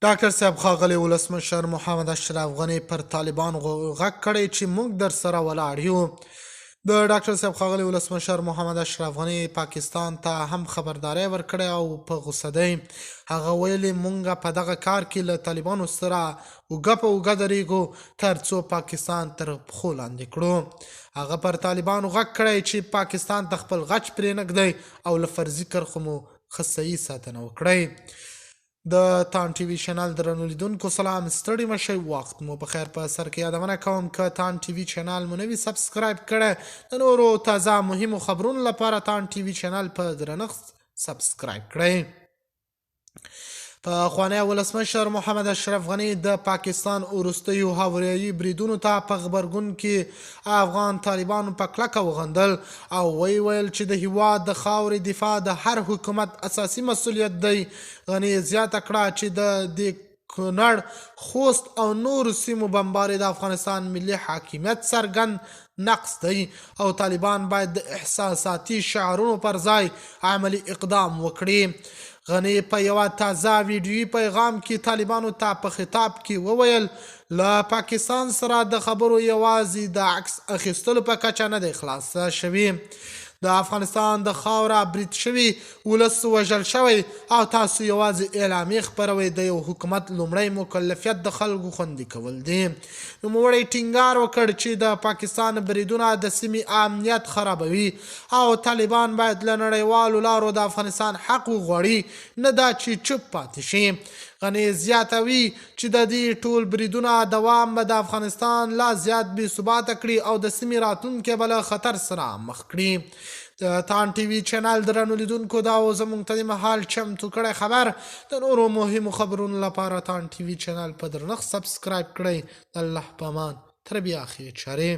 ډاکټر صاحب ښاغلی ولسمشر محمد اشرف غني پر طالبانو غږ کړی چې موږ در سره ولاړ یو. د ډاکټر صاحب ښاغلی ولسمشر محمد اشرف غني پاکستان ته هم خبرداری ورکړی او په غوسه دی. هغه ویلي موږ په دغه کار کې له طالبانو سره اوږه په اوږه درېږو تر څو پاکستان تر پښو لاندې کړو. هغه پر طالبانو غږ کړی چې پاکستان ته خپل غچ پرې نږدی او له فرضي کرښو مو ښه صحیح ساتنه وکړئ. د تان ټي وي چینل درنو لیدونکو سلام، ستړي مشئ، وخت مو په خیر. په سر کې یادونه کوم که تان ټي وي چینل مو نوي سبسکرایب کړئ، د نورو تازه مهمو خبرونو لپاره تان ټي وي چینل په درنښت سبسکرایب کړئ. پخوانی ولسمشر محمد اشرف غني د پاکستان وروستیو هوایي بریدونو ته په غبرګون کې افغان طالبانو په کلکه وغندل او ویل چې د هیواد د خاورې دفاع د هر حکومت اساسي مسؤلیت دی. غني زیاته کړه چې د کونړ، خوست او نورو سیمو بمباري د افغانستان ملي حاکمیت څرګند نقص دی او طالبان باید د احساساتي شعارونو پر ځای عملی اقدام وکړي. غني په یوه تازه ویډیویي پیغام کې طالبانو ته په خطاب کې وویل له پاکستان سره د خبرو یوازې د عکس اخیستلو په کچه نه دی خلاصه شوي. د افغانستان د خاوره برید شوي، ولس وژل شوی او تاسو یوازې اعلامیې خپروئ. د یو حکومت لومړی مکلفیت د خلکو خوندي کول دي. نوموړی ټینګار وکړ چې د پاکستان بریدونه د سیمې امنیت خرابوي او طالبان باید له نړیوالو لارو د افغانستان حق وغواړي، نه دا چې چوپ پاتې شي. غني زیاتوي چې د دې ټول بریدونه دوام به د افغانستان لا زیات بې ثباته کړي او د سیمې راتلونکی به له خطر سره مخ کړي. د تان ټي وي چینل درنو لیدونکو دا و زموږ ته د مهال چمتو کړی خبر. د نورو مهمو خبرونو لپاره تان ټي وي چینل په درنښت سبسکرایب کړئ. د الله په امان، تر بیا ښې چارې.